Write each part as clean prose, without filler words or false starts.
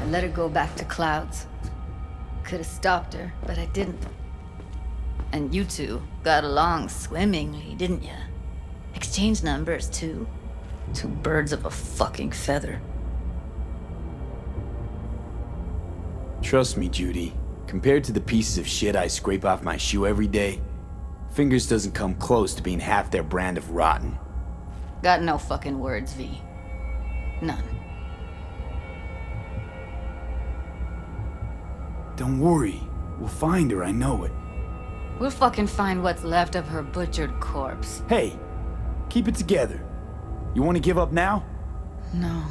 I let her go back to Clouds. Could have stopped her, but I didn't. And you two got along swimmingly, didn't ya? Exchanged numbers, too. Two birds of a fucking feather. Trust me, Judy. Compared to the pieces of shit I scrape off my shoe every day, Fingers doesn't come close to being half their brand of rotten. Got no fucking words, V. None. Don't worry. We'll find her, I know it. We'll fucking find what's left of her butchered corpse. Hey, keep it together. You want to give up now? No.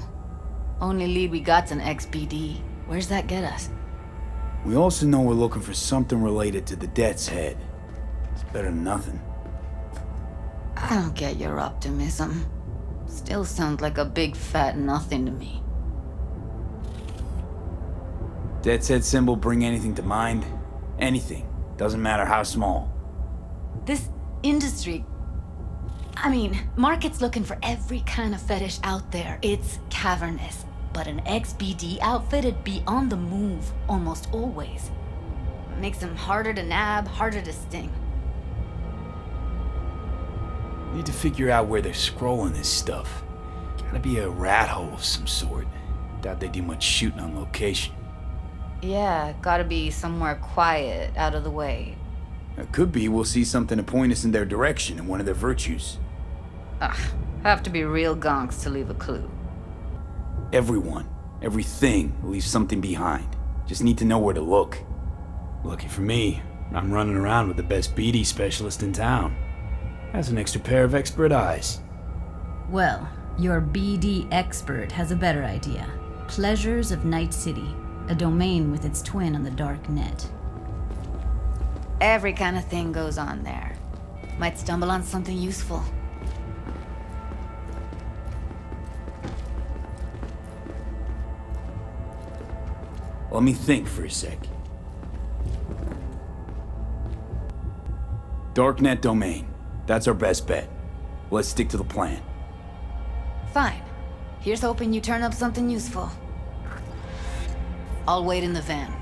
Only lead we got's an XBD. Where's that get us? We also know we're looking for something related to the Death's Head. It's better than nothing. I don't get your optimism. Still sounds like a big fat nothing to me. Death's Head symbol bring anything to mind? Anything. Doesn't matter how small. This industry... I mean, market's looking for every kind of fetish out there. It's cavernous. But an XBD outfit'd be on the move almost always. Makes them harder to nab, harder to sting. Need to figure out where they're scrolling this stuff. Gotta be a rat hole of some sort. Doubt they do much shooting on location. Yeah, gotta be somewhere quiet, out of the way. It could be we'll see something to point us in their direction in one of their virtues. Ugh, have to be real gonks to leave a clue. Everyone, everything leaves something behind. Just need to know where to look. Lucky for me, I'm running around with the best BD specialist in town. Has an extra pair of expert eyes. Well, your BD expert has a better idea. Pleasures of Night City, a domain with its twin on the dark net. Every kind of thing goes on there. Might stumble on something useful. Let me think for a sec. Darknet domain. That's our best bet. Let's stick to the plan. Fine. Here's hoping you turn up something useful. I'll wait in the van.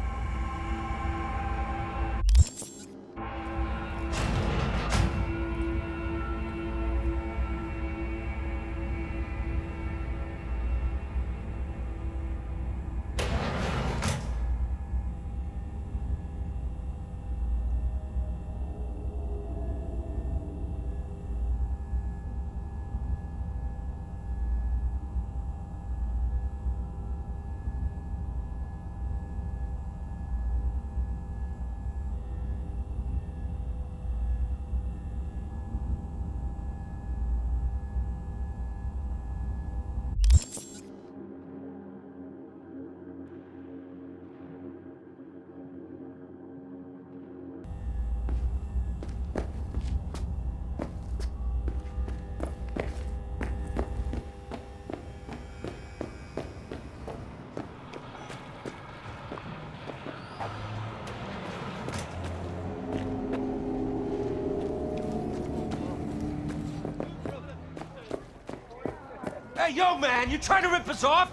Hey, yo, man, you trying to rip us off?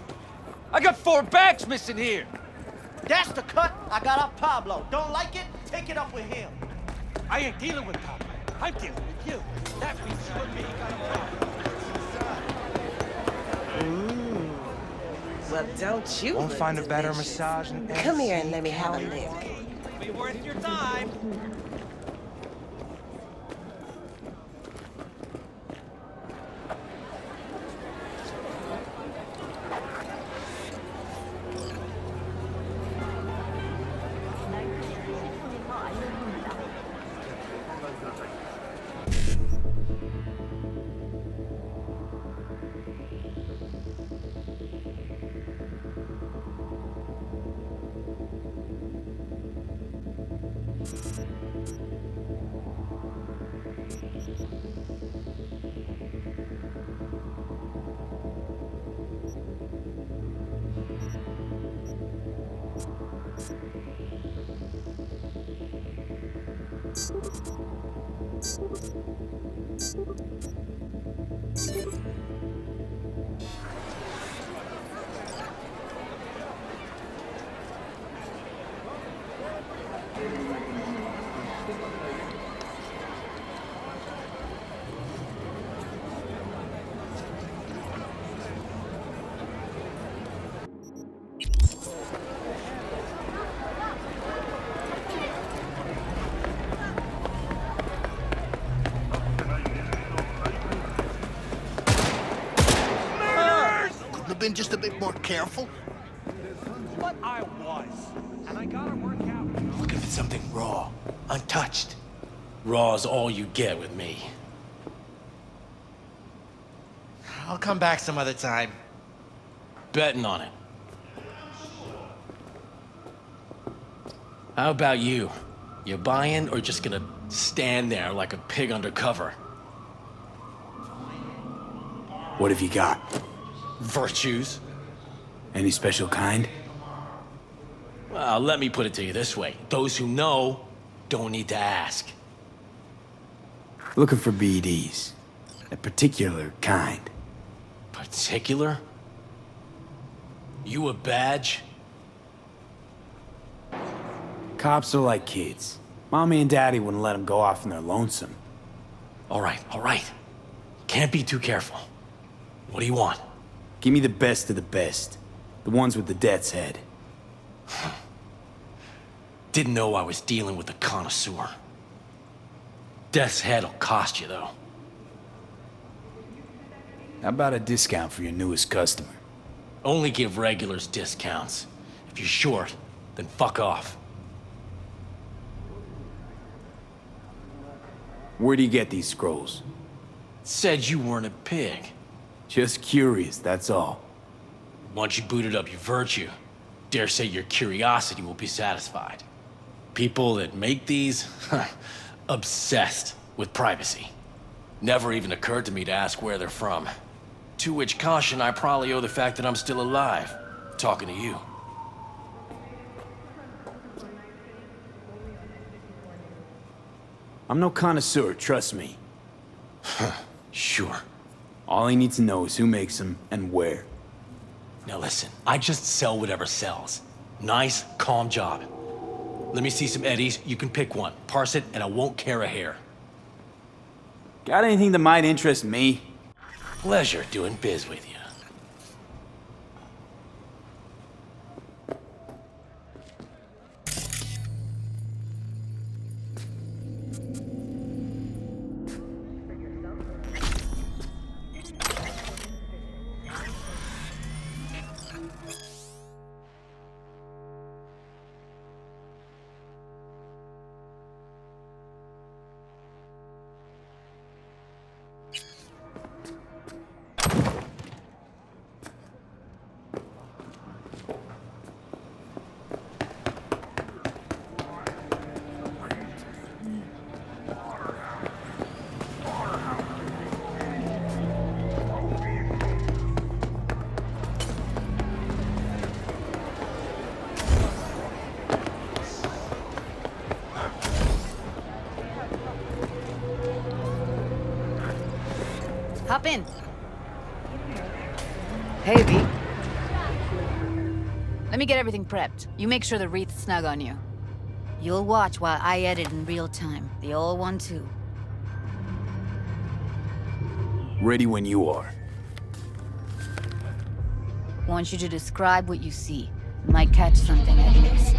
I got 4 bags missing here. That's the cut I got off Pablo. Don't like it? Take it up with him. I ain't dealing with Pablo. I'm dealing with you. That means you and me got a problem. Well, don't you? Won't look find a better delicious. massage than Come here and let me have a lick. Be worth your time. been just a bit more careful? But I was. And I gotta work out. Looking for something raw, untouched. Raw's all you get with me. I'll come back some other time. Betting on it. How about you? You buying or just gonna stand there like a pig undercover? What have you got? Virtues? Any special kind? Well, let me put it to you this way. Those who know don't need to ask. Looking for BDs. A particular kind. Particular? You a badge? Cops are like kids. Mommy and Daddy wouldn't let them go off in their lonesome. All right. Can't be too careful. What do you want? Give me the best of the best. The ones with the death's head. Didn't know I was dealing with a connoisseur. Death's head'll cost you, though. How about a discount for your newest customer? Only give regulars discounts. If you're short, then fuck off. Where do you get these scrolls? Said you weren't a pig. Just curious, that's all. Once you booted up your virtue, dare say your curiosity will be satisfied. People that make these, obsessed with privacy. Never even occurred to me to ask where they're from. To which caution I probably owe the fact that I'm still alive, talking to you. I'm no connoisseur, trust me. Sure. All I need to know is who makes them and where. Now listen, I just sell whatever sells. Nice, calm job. Let me see some eddies, you can pick one, parse it, and I won't care a hair. Got anything that might interest me? Pleasure doing biz with you. Hop in. Hey, V. Let me get everything prepped. You make sure the wreath's snug on you. You'll watch while I edit in real time. The old one, too. Ready when you are. Want you to describe what you see. Might catch something at least.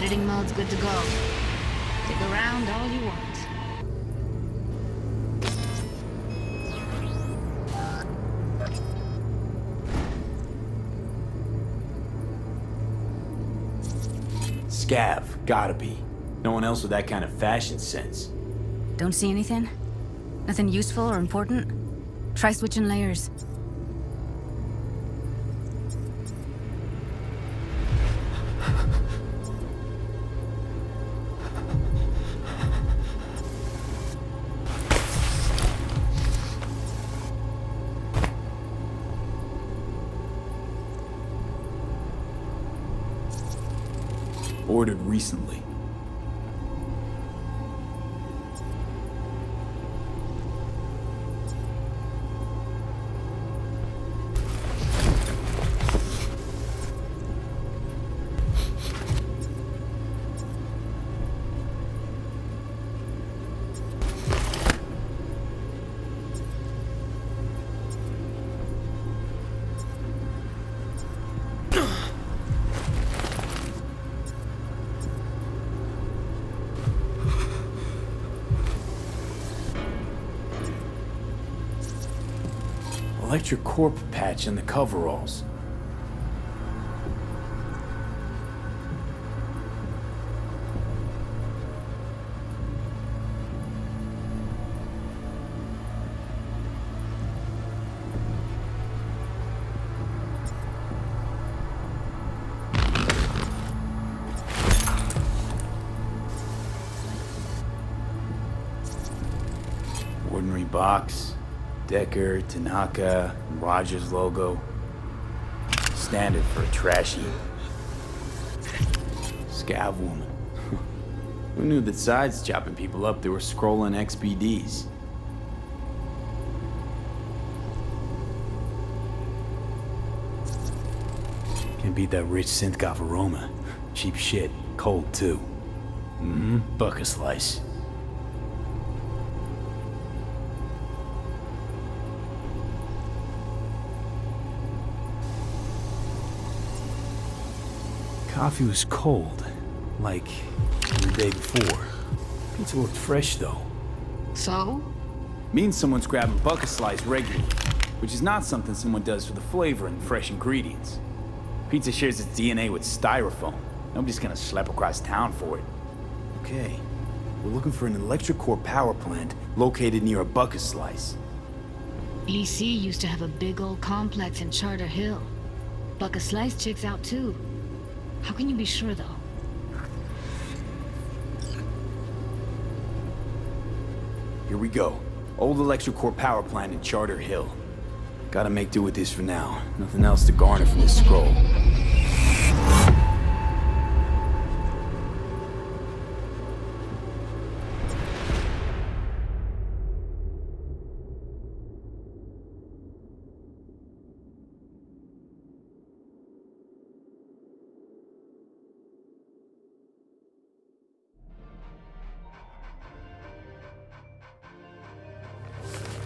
Editing mode's good to go. Dig around all you want. Scav, gotta be. No one else with that kind of fashion sense. Don't see anything? Nothing useful or important? Try switching layers. Ordered recently. Electric Corp patch in the coveralls. Ordinary box. Decker, Tanaka, and Rogers logo. Standard for a trashy scav woman. Who knew that sides chopping people up, they were scrolling XBDs? Can't beat that rich synth-goth aroma. Cheap shit, cold too. Buck a slice. Coffee was cold, like the day before. Pizza looked fresh, though. So? Means someone's grabbing bucket slice regularly, which is not something someone does for the flavor and fresh ingredients. Pizza shares its DNA with styrofoam. Nobody's gonna schlep across town for it. Okay, we're looking for an electric core power plant located near a bucket slice. EC used to have a big old complex in Charter Hill. Buck a Slice checks out too. How can you be sure, though? Here we go. Old electric core power plant in Charter Hill. Gotta make do with this for now. Nothing else to garner from this scroll.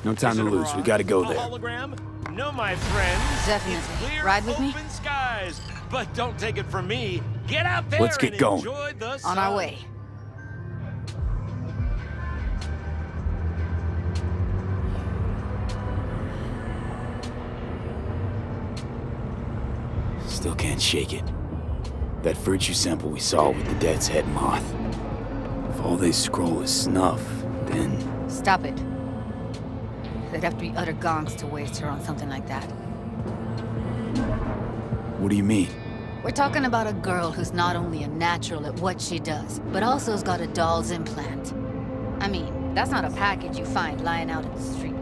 No time to lose. We gotta go there. Hologram? No, my friends. Definitely. It's clear, Ride with me? open skies. But don't take it from me. Get out there Let's get and going. enjoy the sun. On our way. Still can't shake it. That virtue sample we saw with the Death's Head moth. If all they scroll is snuff, then... Stop it. They'd have to be utter gonks to waste her on something like that. What do you mean? We're talking about a girl who's not only a natural at what she does, but also has got a doll's implant. I mean, that's not a package you find lying out in the street.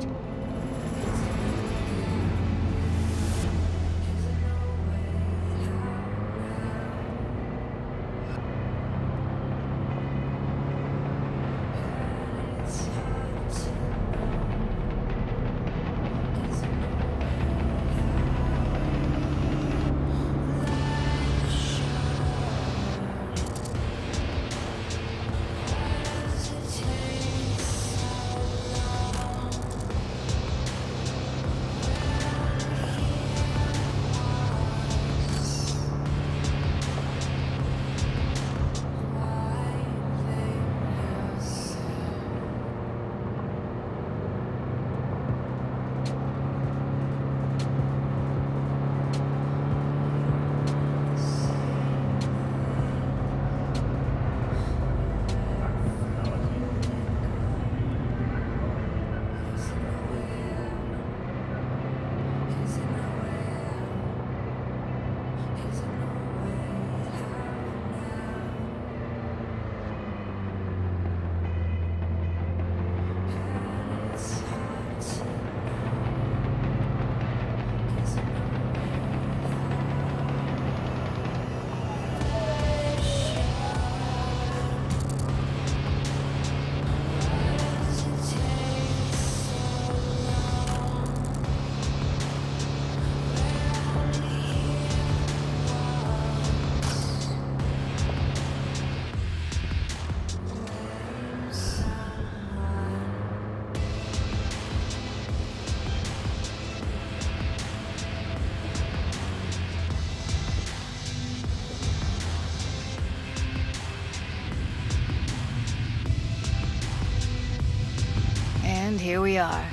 And here we are.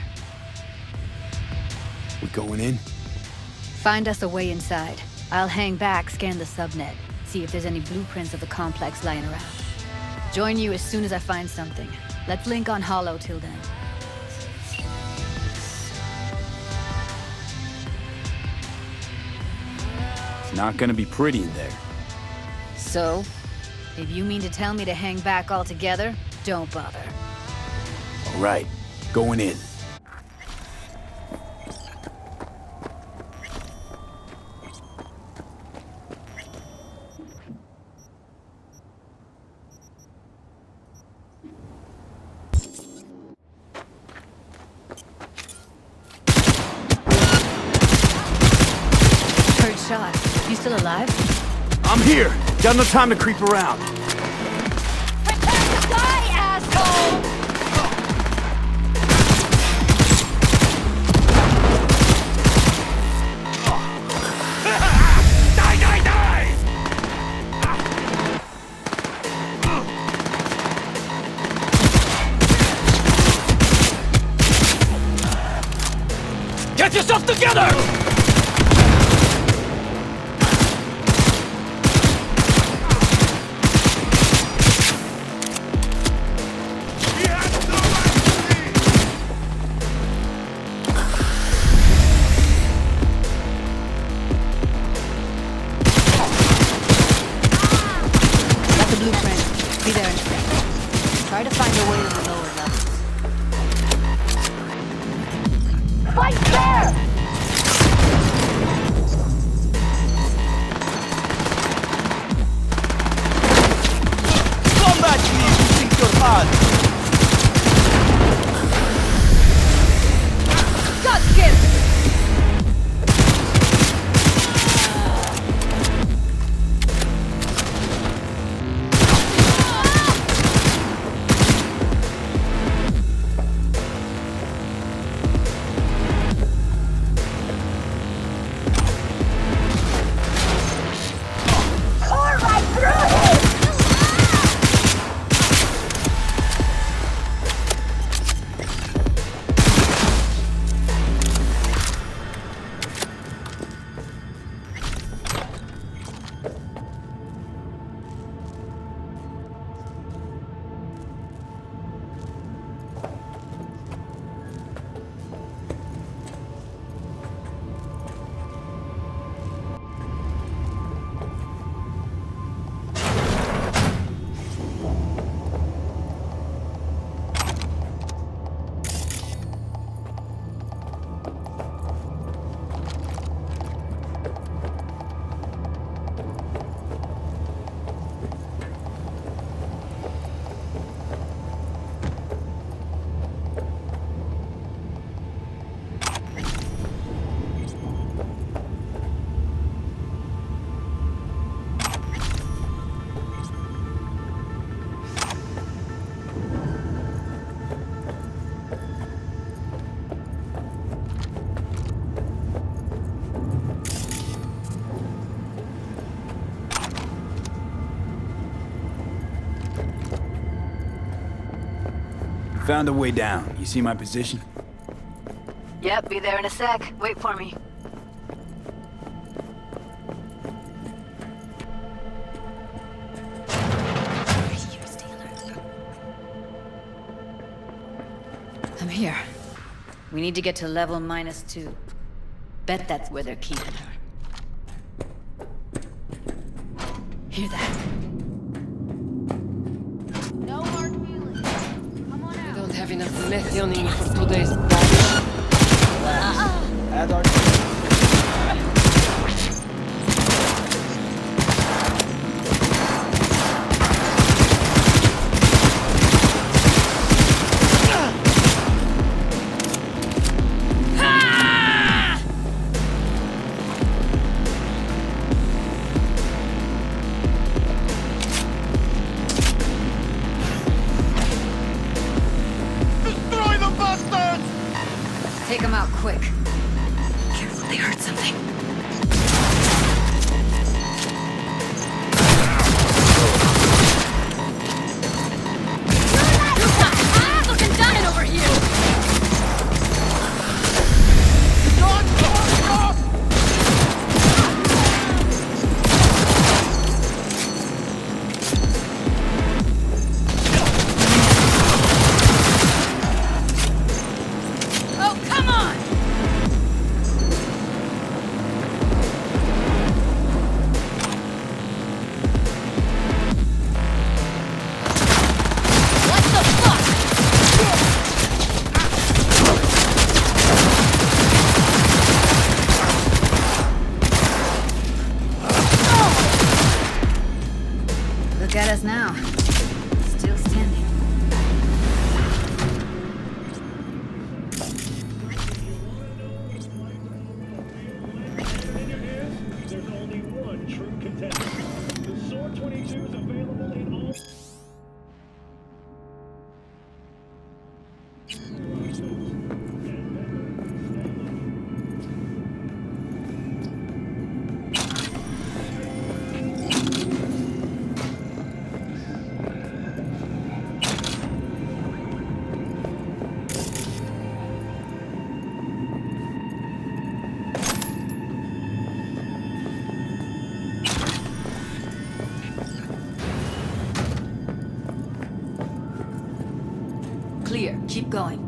We going in? Find us a way inside. I'll hang back, scan the subnet, see if there's any blueprints of the complex lying around. Join you as soon as I find something. Let's link on Hollow till then. It's not gonna be pretty in there. So, if you mean to tell me to hang back altogether, don't bother. All right, going in. Heard shots. You still alive? I'm here. Got no time to creep around. Prepare to die, asshole! Die, die, die! Get yourself together! Got the blueprint. Be there in a sec. Try to find a way to the lower levels. Fight there! Come at me if you think you're hard! Got skip! Found a way down. You see my position? Yep, be there in a sec. Wait for me. I'm here. We need to get to level -2. Bet that's where they're keeping her. Hear that? No hard feelings. Come on out. Don't have enough methionine for today's battle. Add our... Take him out quick. Careful. us now. Still standing. There's only one true contender. The Sword 22 is available in all... Clear. Keep going.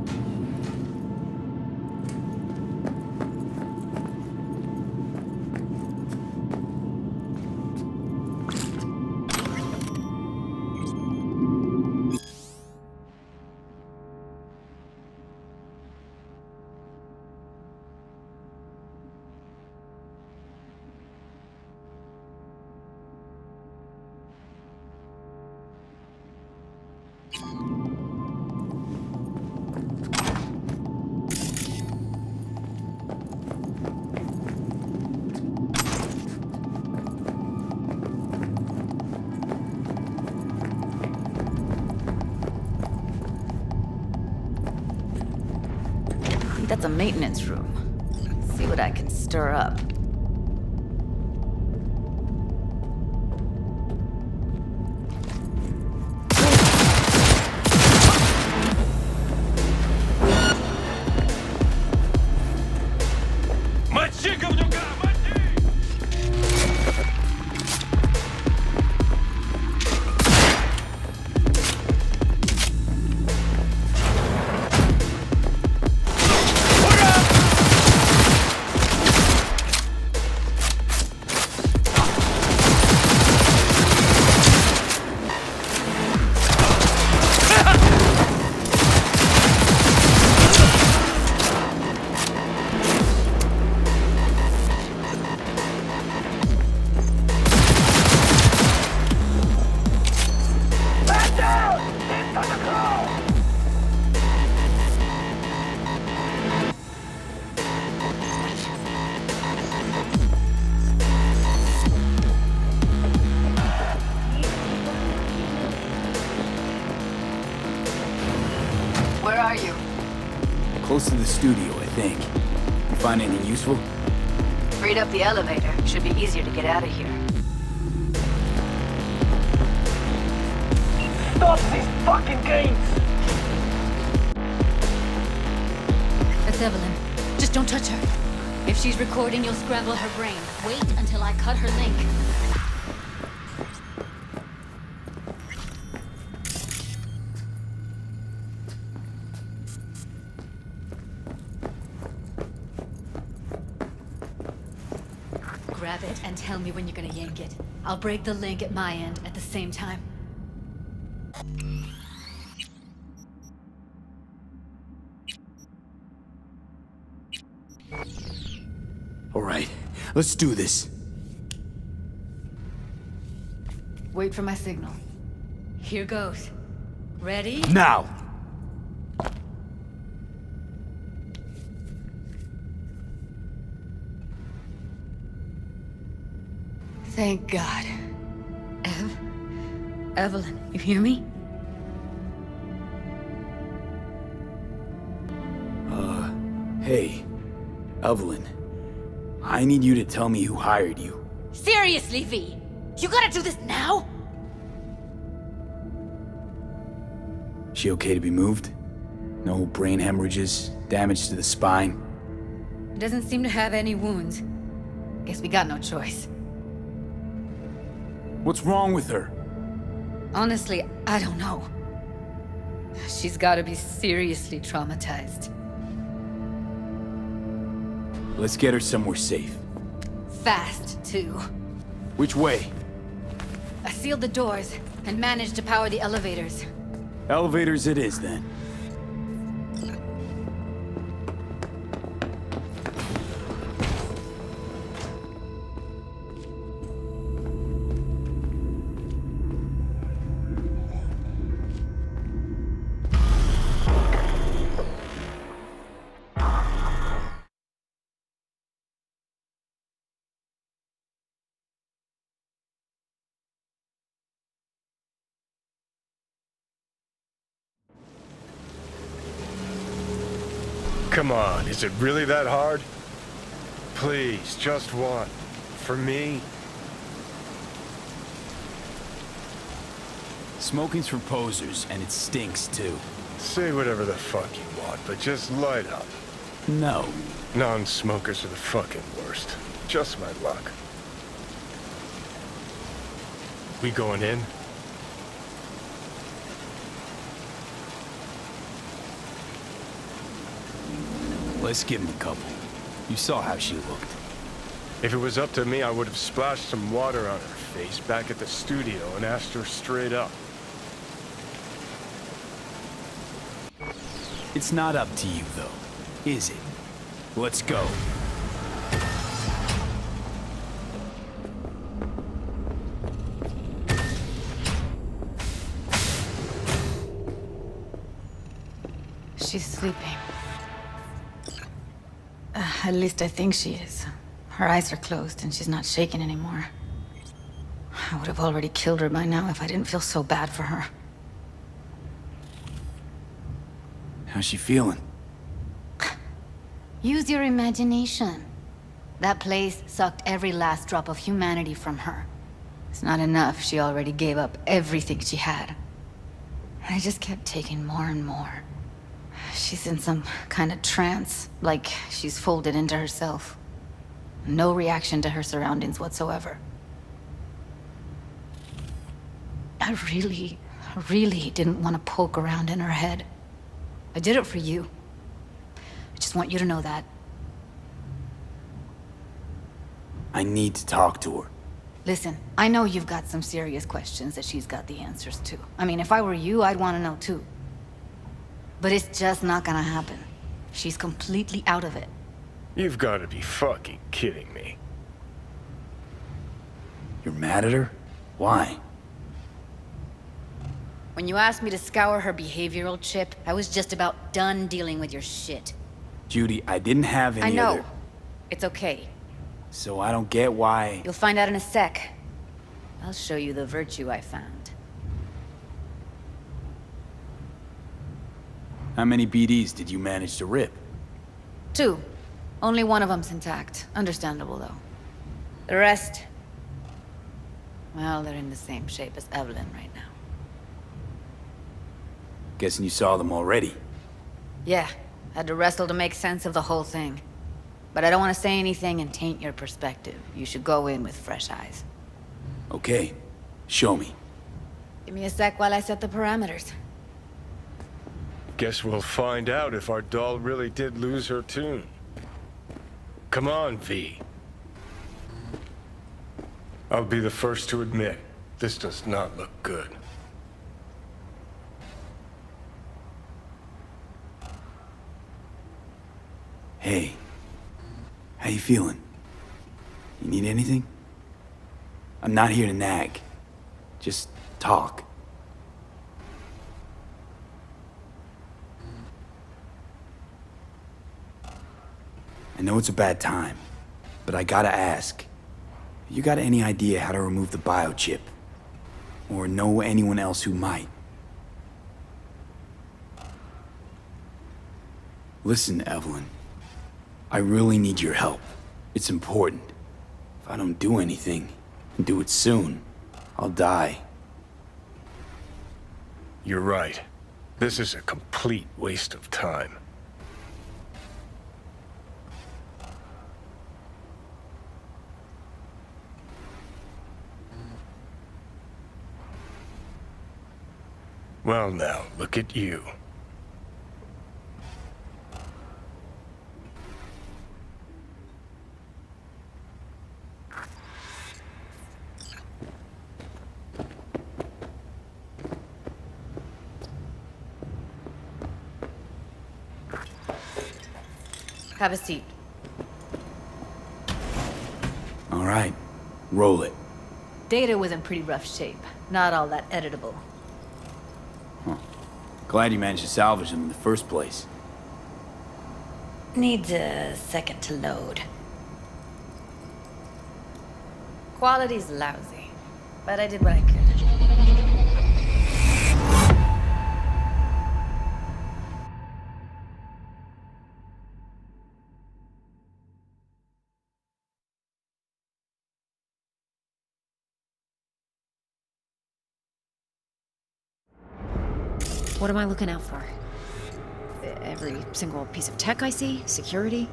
I think that's a maintenance room. See what I can stir up. Where are you? Close to the studio, I think. You find anything useful? Freed up the elevator. Should be easier to get out of here. Stop these fucking games! That's Evelyn. Just don't touch her. If she's recording, you'll scramble her brain. Wait until I cut her link. Grab it and tell me when you're gonna yank it. I'll break the link at my end at the same time. All right, let's do this. Wait for my signal. Here goes. Ready? Now! Thank God. Evelyn, you hear me? Hey, Evelyn. I need you to tell me who hired you. Seriously, V? You gotta do this now? She okay to be moved? No brain hemorrhages, damage to the spine? Doesn't seem to have any wounds. Guess we got no choice. What's wrong with her? Honestly, I don't know. She's gotta be seriously traumatized. Let's get her somewhere safe. Fast, too. Which way? I sealed the doors and managed to power the elevators. Elevators it is, then. Come on, is it really that hard? Please, just one. For me? Smoking's for posers, and it stinks too. Say whatever the fuck you want, but just light up. No. Non-smokers are the fucking worst. Just my luck. We going in? Let's give him a couple. You saw how she looked. If it was up to me, I would have splashed some water on her face back at the studio and asked her straight up. It's not up to you, though, is it? Let's go. She's sleeping. At least I think she is. Her eyes are closed and she's not shaking anymore. I would have already killed her by now if I didn't feel so bad for her. How's she feeling? Use your imagination. That place sucked every last drop of humanity from her. It's not enough, she already gave up everything she had. I just kept taking more and more. She's in some kind of trance, like she's folded into herself. No reaction to her surroundings whatsoever. I really didn't want to poke around in her head. I did it for you. I just want you to know that. I need to talk to her. Listen, I know you've got some serious questions that she's got the answers to. I mean, if I were you, I'd want to know too. But it's just not gonna happen. She's completely out of it. You've got to be fucking kidding me. You're mad at her? Why? When you asked me to scour her behavioral chip, I was just about done dealing with your shit. Judy, I didn't have any I know. other... It's okay. So I don't get why... You'll find out in a sec. I'll show you the virtue I found. How many BDs did you manage to rip? 2. Only one of them's intact. Understandable, though. The rest... well, they're in the same shape as Evelyn right now. Guessing you saw them already. Yeah, had to wrestle to make sense of the whole thing. But I don't want to say anything and taint your perspective. You should go in with fresh eyes. Okay, show me. Give me a sec while I set the parameters. Guess we'll find out if our doll really did lose her tune. Come on, V. I'll be the first to admit, this does not look good. Hey, how you feeling? You need anything? I'm not here to nag. Just talk. I know it's a bad time, but I gotta ask. You got any idea how to remove the biochip? Or know anyone else who might? Listen, Evelyn. I really need your help. It's important. If I don't do anything, and do it soon, I'll die. You're right. This is a complete waste of time. Well now, look at you. Have a seat. All right, roll it. Data was in pretty rough shape. Not all that editable. Glad you managed to salvage them in the first place. Needs a second to load. Quality's lousy, but I did what I could. What am I looking out for? Every single piece of tech I see? Security?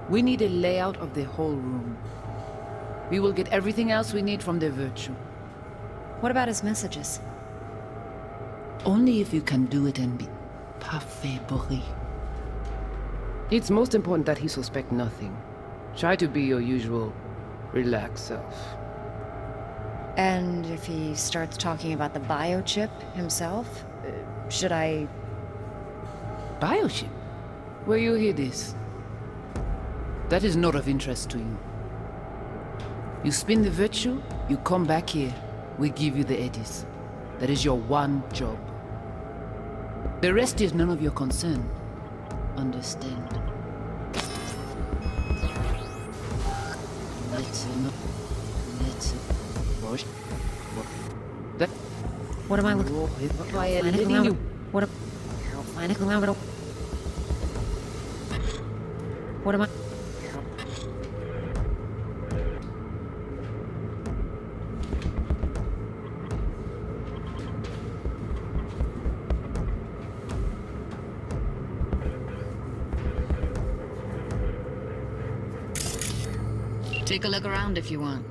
We need a layout of the whole room. We will get everything else we need from the virtue. What about his messages? Only if you can do it and be parfait bourré. It's most important that he suspect nothing. Try to be your usual, relaxed self. And if he starts talking about the biochip himself, should I... Biochip? Where you hear this? That is not of interest to you. You spin the virtue, you come back here, we give you the eddies. That is your one job. The rest is none of your concern. Understand? What am I looking for? What am... What am I... Take a look around if you want.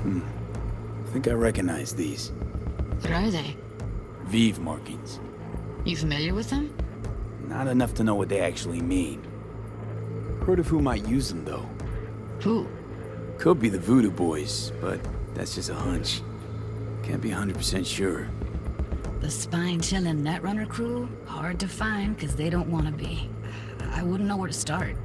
I think I recognize these. What are they? Vive markings. You familiar with them? Not enough to know what they actually mean. Heard of who might use them, though. Who? Could be the Voodoo Boys, but that's just a hunch. Can't be 100% sure. The spine-chilling Netrunner crew? Hard to find, because they don't want to be. I wouldn't know where to start.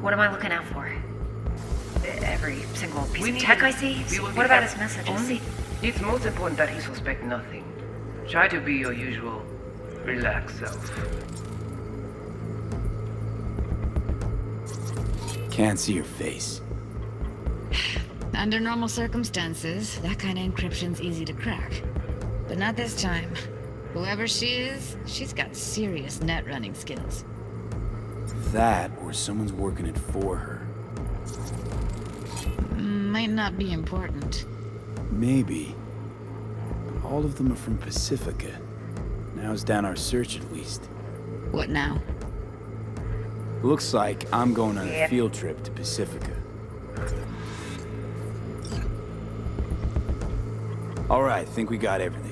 What am I looking out for? Every single piece of tech I see? What about his messages? It's most important that he suspect nothing. Try to be your usual, relaxed self. Can't see your face. Under normal circumstances, that kind of encryption's easy to crack. But not this time. Whoever she is, she's got serious net running skills. That, or someone's working it for her. Might not be important. Maybe. But all of them are from Pacifica. Narrows down our search at least. What now? Looks like I'm going on a field trip to Pacifica. All right, think we got everything.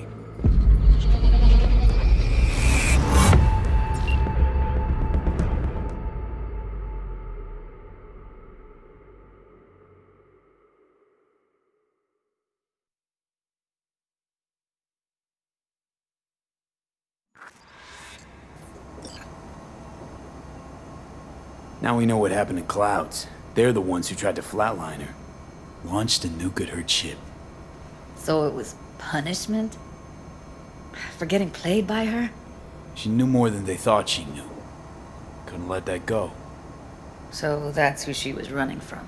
Now we know what happened to Clouds. They're the ones who tried to flatline her. Launched a nuke at her chip. So it was punishment? For getting played by her? She knew more than they thought she knew. Couldn't let that go. So that's who she was running from.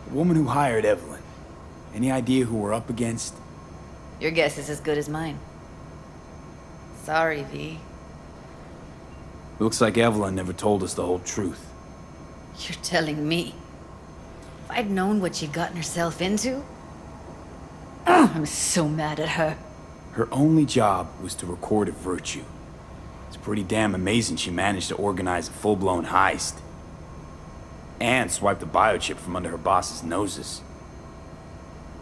The woman who hired Evelyn. Any idea who we're up against? Your guess is as good as mine. Sorry, V. Looks like Evelyn never told us the whole truth. You're telling me. If I'd known what she'd gotten herself into... I'm so mad at her. Her only job was to record a virtue. It's pretty damn amazing she managed to organize a full-blown heist. And swipe the biochip from under her boss's noses.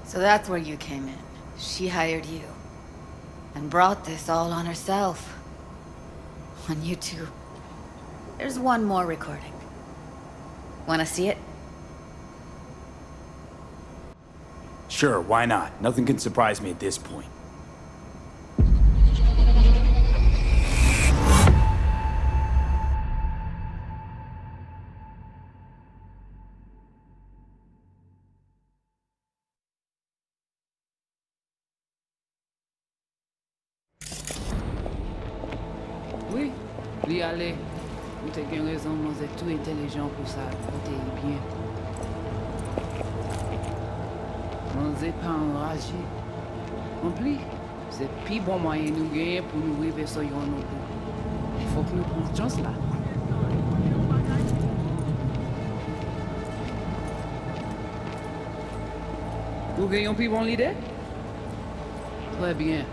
So that's where you came in. She hired you. And brought this all on herself. On you two. There's one more recording. Wanna see it? Sure, why not? Nothing can surprise me at this point. Oui, oui, allez. Nous t'avons raison, nous sommes tout intelligents pour ça. Tout est bien. Mangez pas enragé. En plus, c'est le plus bon moyen nous gagner pour nous arriver sur yon auto. Faut que nous prenions chance là. Nous gagnons plus bon l'idée? Très bien.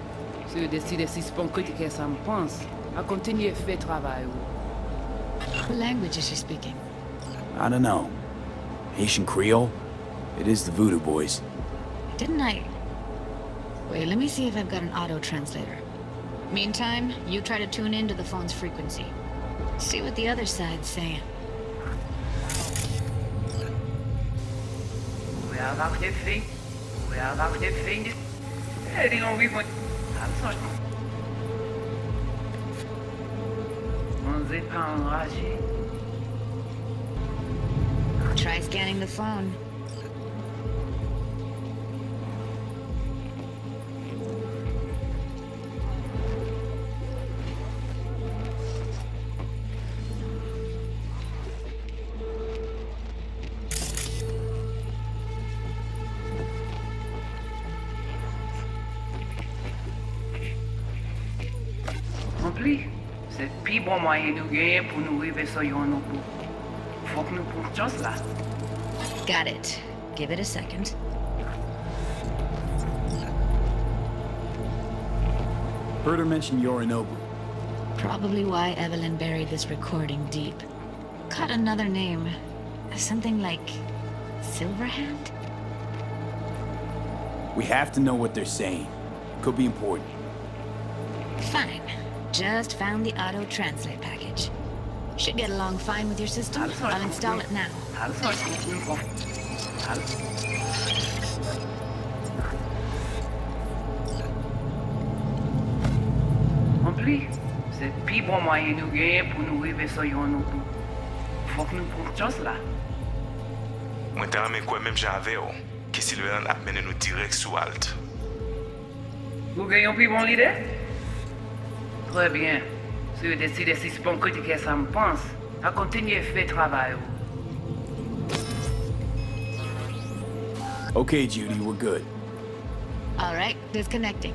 Si vous décidez si c'est bon critiquer ça me pense, à continuer à faire travail. What language is she speaking? I don't know. Haitian Creole? It is the Voodoo Boys. Didn't I? Wait, let me see if I've got an auto translator. Meantime, you try to tune into the phone's frequency. See what the other side's saying. We have active faith. We have active faith. Heading on we went. Mangez pas enragé. Try scanning the phone. En plus, c'est le plus bon moyen nous gagner pour nous arriver sur yon auto. Faut que nous prenions chance là. Got it. Give it a second. Heard her mention Yorinobu. Probably why Evelyn buried this recording deep. Caught another name. Something like Silverhand? We have to know what they're saying. Could be important. Fine. Just found the auto-translate package. Should get along fine with your system. I'll install it now. En plus, c'est le plus bon moyen nous gagner pour nous arriver sur yon auto. Faut que nous prenions chance là. Mwen te rame kwen menm jave yo, ki Silverhand ap mene nou direct sou alt. Nous gagnons plus bon l'idée? Très bien. Si vous décidez si c'est bon critiquer ça me pense, à continuer à faire travail. Okay, Judy, we're good. All right, disconnecting.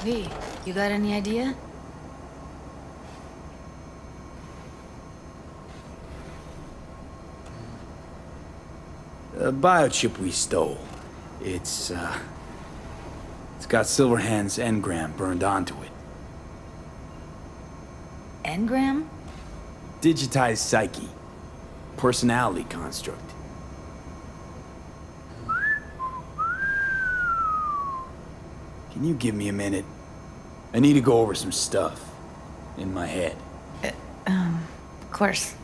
V, you got any idea? The biochip we stole. It's got Silverhand's engram burned onto it. Engram? Digitized psyche. Personality construct. Can you give me a minute? I need to go over some stuff in my head. Of course.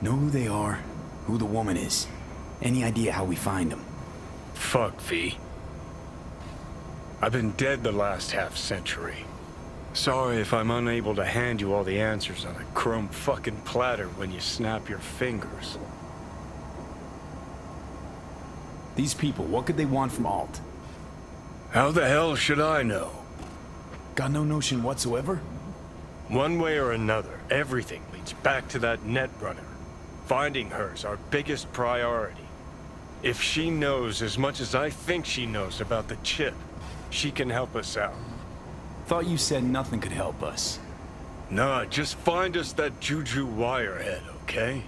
Know who they are, who the woman is. Any idea how we find them? Fuck, V. I've been dead the last half-century. Sorry if I'm unable to hand you all the answers on a chrome fucking platter when you snap your fingers. These people, what could they want from Alt? How the hell should I know? Got no notion whatsoever? One way or another, everything leads back to that netrunner. Finding her's our biggest priority. If she knows as much as I think she knows about the chip, she can help us out. Thought you said nothing could help us. Nah, just find us that Juju wirehead, okay?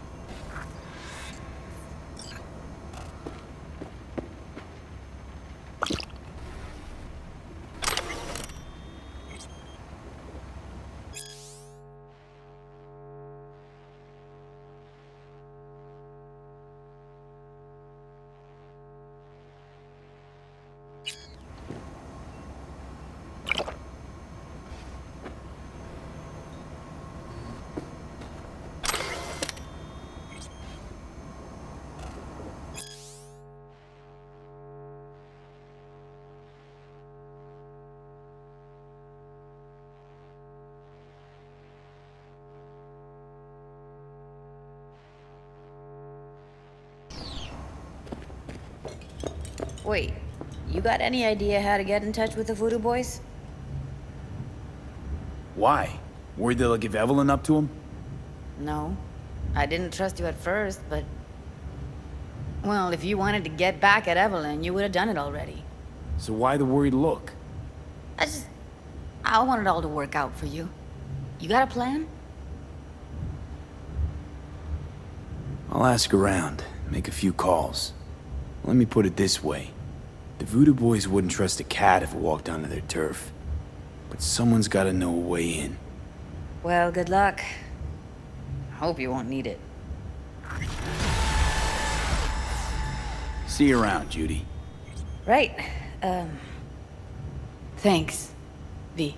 Wait, you got any idea how to get in touch with the Voodoo Boys? Why? Worried they'll give Evelyn up to him? No. I didn't trust you at first, but... Well, if you wanted to get back at Evelyn, you would have done it already. So why the worried look? I want it all to work out for you. You got a plan? I'll ask around, make a few calls. Let me put it this way. The Voodoo Boys wouldn't trust a cat if it walked onto their turf. But someone's gotta know a way in. Well, good luck. Hope you won't need it. See you around, Judy. Right. Thanks, V.